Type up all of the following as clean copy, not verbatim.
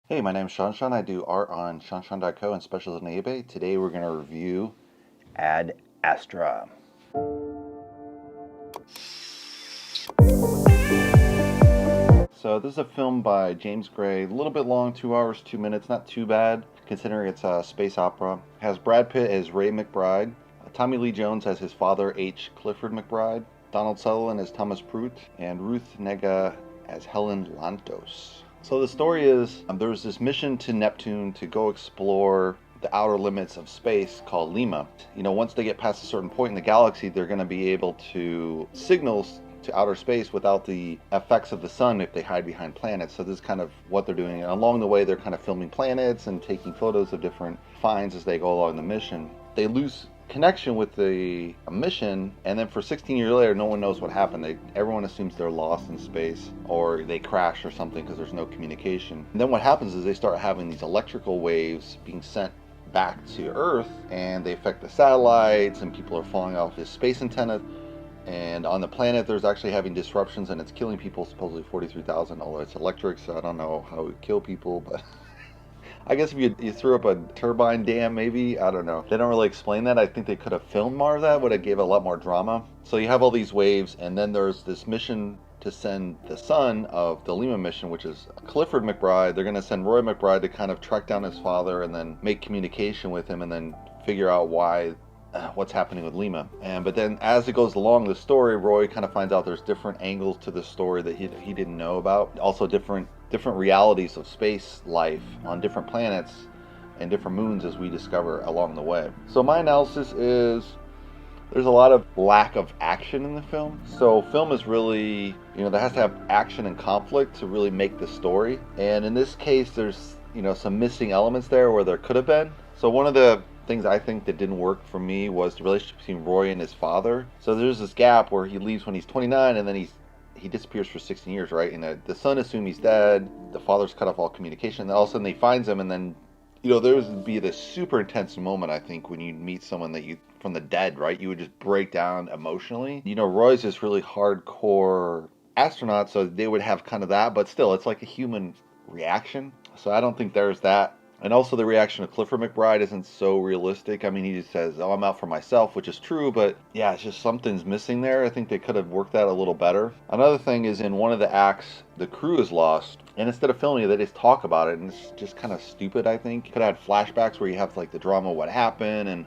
Hey, my name's ShawNshawN. I do art on ShawNshawN.co and specials on eBay. Today we're going to review Ad Astra. So this is a film by James Gray, a little bit long, 2 hours, 2 minutes, not too bad considering it's a space opera. It has Brad Pitt as Ray McBride, Tommy Lee Jones as his father H. Clifford McBride, Donald Sutherland as Thomas Prout, and Ruth Negga as Helen Lantos. So the story is there's this mission to Neptune to go explore the outer limits of space called Lima. Once they get past a certain point in the galaxy, they're going to be able to signals to outer space without the effects of the sun if they hide behind planets. So this is kind of what they're doing. And along the way, they're kind of filming planets and taking photos of different finds as they go along the mission. They lose connection with the mission, and then for 16 years later, no one knows what happened. Everyone assumes they're lost in space or they crash or something because there's no communication. And then what happens is they start having these electrical waves being sent back to Earth, and they affect the satellites, and people are falling off this space antenna. And on the planet, there's actually having disruptions, and it's killing people, supposedly 43,000, although it's electric, so I don't know how it would kill people, but I guess if you threw up a turbine dam, maybe, I don't know. They don't really explain that. I think they could have filmed more of that, would have gave a lot more drama. So you have all these waves, and then there's this mission to send the son of the Lima mission, which is Clifford McBride. They're going to send Roy McBride to kind of track down his father and then make communication with him and then figure out what's happening with Lima. But then as it goes along the story, Roy kind of finds out there's different angles to the story that he didn't know about. Also different realities of space life on different planets and different moons as we discover along the way. So my analysis is there's a lot of lack of action in the film. So film is really, there has to have action and conflict to really make the story. And in this case, there's, some missing elements there where there could have been. So one of the things I think that didn't work for me was the relationship between Roy and his father. So there's this gap where he leaves when he's 29 and then he disappears for 16 years, right? And the son assumes he's dead. The father's cut off all communication. And then all of a sudden they finds him, and then, there would be this super intense moment, I think, when you meet someone that you from the dead, right? You would just break down emotionally. Roy's this really hardcore astronaut, so they would have kind of that, but still, it's like a human reaction. So I don't think there's that. And also the reaction of Clifford McBride isn't so realistic. I mean, he just says, "Oh, I'm out for myself," which is true, but yeah, it's just something's missing there. I think they could have worked that a little better. Another thing is in one of the acts, the crew is lost, and instead of filming it, they just talk about it, and it's just kind of stupid, I think. Could have had flashbacks where you have like the drama of what happened and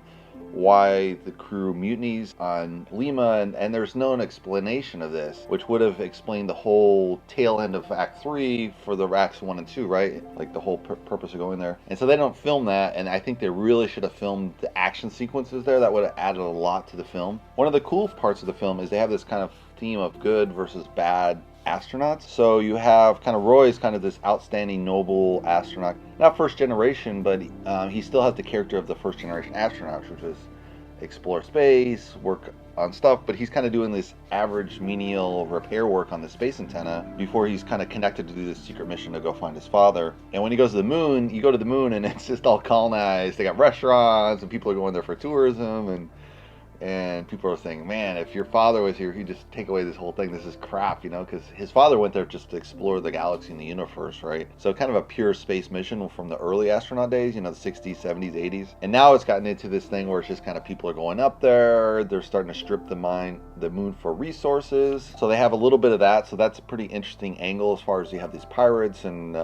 why the crew mutinies on Lima, and there's no explanation of this, which would have explained the whole tail end of Act 3 for the Acts 1 and 2, right? Like the whole purpose of going there. And so they don't film that, and I think they really should have filmed the action sequences there. That would have added a lot to the film. One of the cool parts of the film is they have this kind of theme of good versus bad astronauts. So you have kind of Roy's kind of this outstanding noble astronaut, not first generation, but he still has the character of the first generation astronauts, which is explore space, work on stuff, but he's kind of doing this average menial repair work on the space antenna before he's kind of connected to do this secret mission to go find his father. And when he goes to the moon, you go to the moon and it's just all colonized. They got restaurants and people are going there for tourism, and people are saying, man, if your father was here, he'd just take away this whole thing. This is crap, because his father went there just to explore the galaxy and the universe, right? So kind of a pure space mission from the early astronaut days, the 60s, 70s, 80s. And now it's gotten into this thing where it's just kind of people are going up there. They're starting to strip the moon for resources. So they have a little bit of that. So that's a pretty interesting angle as far as you have these pirates and,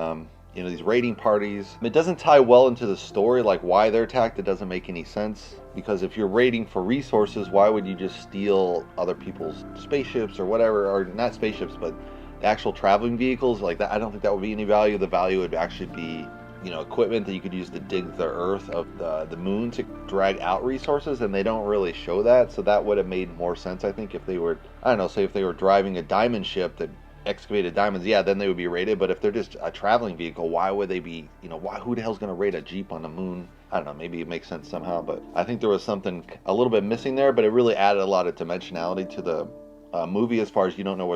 these raiding parties. It doesn't tie well into the story, like why they're attacked. It doesn't make any sense, because if you're raiding for resources, why would you just steal other people's spaceships or whatever, or not spaceships, but the actual traveling vehicles like that? I don't think that would be any value. The value would actually be, equipment that you could use to dig the earth of the moon to drag out resources, and they don't really show that. So that would have made more sense, I think, if they were, I don't know, say if they were driving a diamond ship that excavated diamonds, yeah, then they would be raided. But if they're just a traveling vehicle, why would they be, who the hell's going to raid a Jeep on the moon? I don't know, maybe it makes sense somehow, but I think there was something a little bit missing there, but it really added a lot of dimensionality to the movie as far as you don't know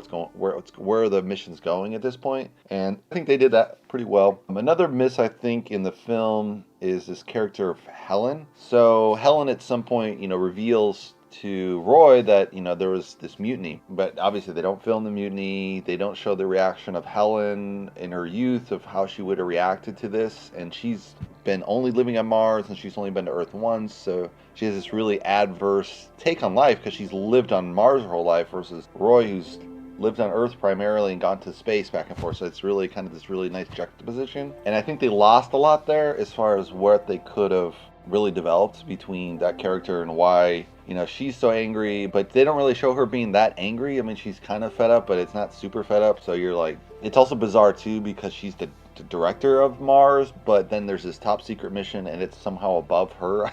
where the mission's going at this point. And I think they did that pretty well. Another miss, I think, in the film is this character of Helen. So Helen at some point, reveals to Roy that, there was this mutiny. But obviously they don't film the mutiny. They don't show the reaction of Helen in her youth of how she would have reacted to this. And she's been only living on Mars, and she's only been to Earth once. So she has this really adverse take on life because she's lived on Mars her whole life versus Roy, who's lived on Earth primarily and gone to space back and forth. So it's really kind of this really nice juxtaposition. And I think they lost a lot there as far as what they could have really developed between that character and why, she's so angry, but they don't really show her being that angry. I mean, she's kind of fed up, but it's not super fed up. So you're like, it's also bizarre too because she's the director of Mars, but then there's this top secret mission and it's somehow above her.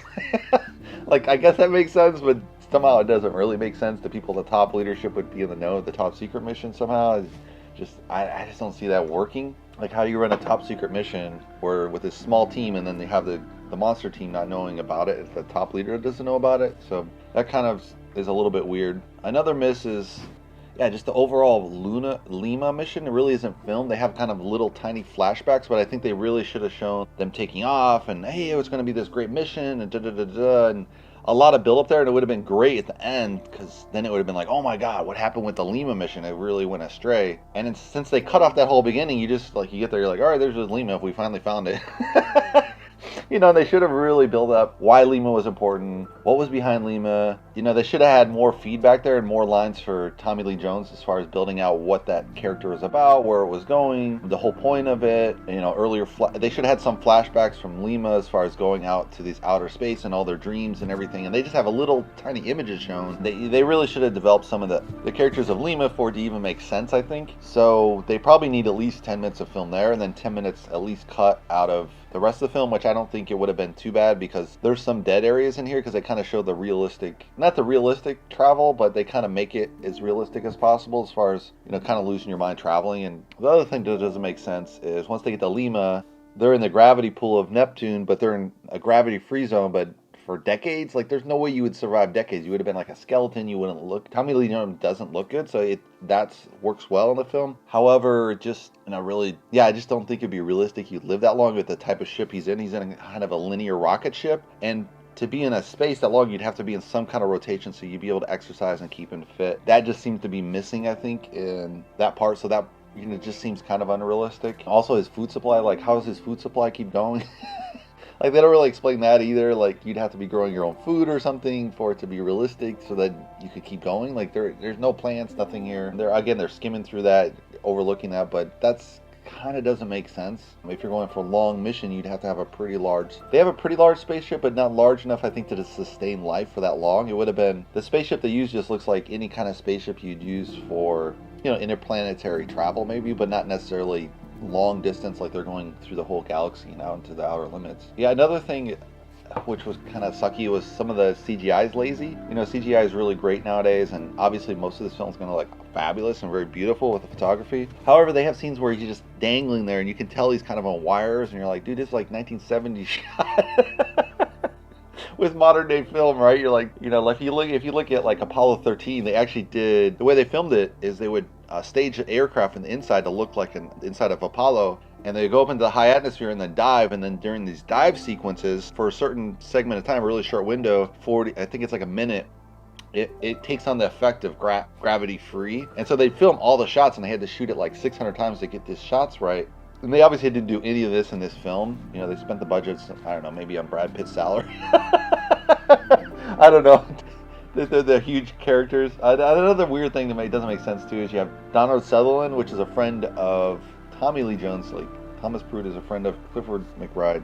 Like, I guess that makes sense, but somehow it doesn't really make sense. The people at the top leadership would be in the know of the top secret mission somehow. I just don't see that working. Like, how do you run a top secret mission where with this small team and then they have the monster team not knowing about it if the top leader doesn't know about it? So that kind of is a little bit weird. Another miss is, just the overall Lima mission. It really isn't filmed. They have kind of little tiny flashbacks, but I think they really should have shown them taking off and, hey, it was going to be this great mission and and a lot of build up there, and it would have been great at the end because then it would have been like, oh my god, what happened with the Lima mission? It really went astray. And since they cut off that whole beginning, you just you get there, you're like, all right, there's Lima. We finally found it. They should have really built up why Lima was important, what was behind Lima. They should have had more feedback there and more lines for Tommy Lee Jones as far as building out what that character was about, where it was going, the whole point of it. Earlier, they should have had some flashbacks from Lima as far as going out to this outer space and all their dreams and everything. And they just have a little tiny images shown. They really should have developed some of the characters of Lima for it to even make sense, I think. So they probably need at least 10 minutes of film there and then 10 minutes at least cut out of the rest of the film, which I don't think it would have been too bad because there's some dead areas in here because they kind of show the realistic, not the realistic travel, but they kind of make it as realistic as possible as far as, kind of losing your mind traveling. And the other thing that doesn't make sense is once they get to Lima, they're in the gravity pool of Neptune, but they're in a gravity-free zone, but for decades, there's no way you would survive decades. You would have been like a skeleton. You wouldn't look. Tommy Lee Jones doesn't look good, so that works well in the film. However, just I just don't think it'd be realistic. You'd live that long with the type of ship he's in. He's in a kind of a linear rocket ship, and to be in a space that long, you'd have to be in some kind of rotation, so you'd be able to exercise and keep him fit. That just seems to be missing, I think, in that part. So that it just seems kind of unrealistic. Also, his food supply. How does his food supply keep going? They don't really explain that either. You'd have to be growing your own food or something for it to be realistic so that you could keep going. There's no plants, nothing here. They're skimming through that, overlooking that, but that's kind of doesn't make sense. If you're going for a long mission, you'd have to have they have a pretty large spaceship, but not large enough, I think, to sustain life for that long. It would have been, the spaceship they use just looks like any kind of spaceship you'd use for, interplanetary travel maybe, but not necessarily long distance they're going through the whole galaxy and out into the outer limits. Another thing which was kind of sucky was some of the CGI is lazy. CGI is really great nowadays, and obviously most of this film is going to look fabulous and very beautiful with the photography. However, they have scenes where he's just dangling there and you can tell he's kind of on wires and you're like, dude, this is 1970s shot. With modern day film, right? You're like, if you look at Apollo 13, they actually did, the way they filmed it is they would stage an aircraft in the inside to look like an inside of Apollo, and they go up into the high atmosphere and then dive, and then during these dive sequences, for a certain segment of time, a really short window, 40, I think it's a minute, it takes on the effect of gravity free. And so they film all the shots and they had to shoot it 600 times to get these shots right. And they obviously didn't do any of this in this film. They spent the budgets, I don't know, maybe on Brad Pitt's salary. I don't know. They're huge characters. Another weird thing that doesn't make sense too is you have Donald Sutherland, which is a friend of Tommy Lee Jones. Thomas Pruitt is a friend of Clifford McBride.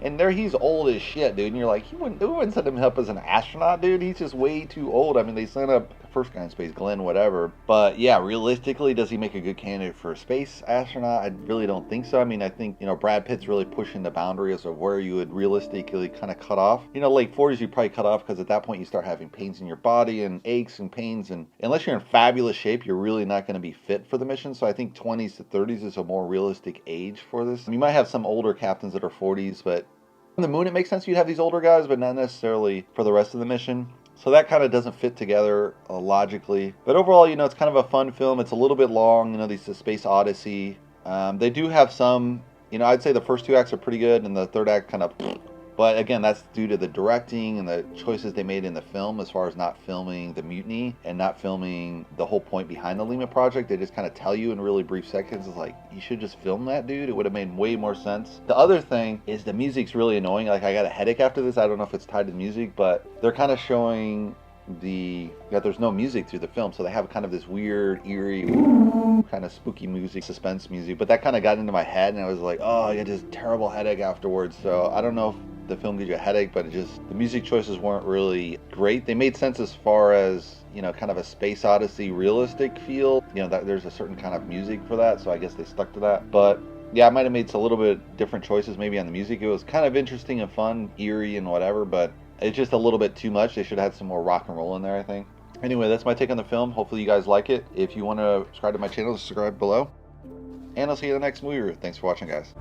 And he's old as shit, dude. And you're like, they wouldn't set him up as an astronaut, dude. He's just way too old. I mean, they sent up the first guy in space, Glenn, whatever. But yeah, realistically, does he make a good candidate for a space astronaut? I really don't think so. I mean, I think, Brad Pitt's really pushing the boundaries of where you would realistically kind of cut off. Late 40s, you probably cut off because at that point you start having pains in your body and aches and pains. And unless you're in fabulous shape, you're really not going to be fit for the mission. So I think 20s to 30s is a more realistic age for this. You might have some older captains that are 40s, but on the moon, it makes sense you'd have these older guys, but not necessarily for the rest of the mission. So that kind of doesn't fit together logically. But overall, it's kind of a fun film. It's a little bit long, this is Space Odyssey. They do have some, I'd say the first two acts are pretty good, and the third act kind of But again, that's due to the directing and the choices they made in the film as far as not filming the mutiny and not filming the whole point behind the Lima project. They just kind of tell you in really brief seconds. It's like, you should just film that, dude. It would have made way more sense. The other thing is the music's really annoying. Like, I got a headache after this. I don't know if it's tied to music, but they're kind of showing that there's no music through the film, so they have kind of this weird, eerie, kind of spooky music, suspense music, but that kind of got into my head, and I was like, oh, I got this terrible headache afterwards. So I don't know if the film gives you a headache, but the music choices weren't really great. They made sense as far as, kind of a space odyssey realistic feel, that there's a certain kind of music for that, so I guess they stuck to that. But yeah, I might have made a little bit different choices maybe on the music. It was kind of interesting and fun, eerie and whatever, but it's just a little bit too much. They should have had some more rock and roll in there, I think. Anyway, that's my take on the film. Hopefully you guys like it. If you want to subscribe to my channel, subscribe below. And I'll see you in the next movie review. Thanks for watching, guys.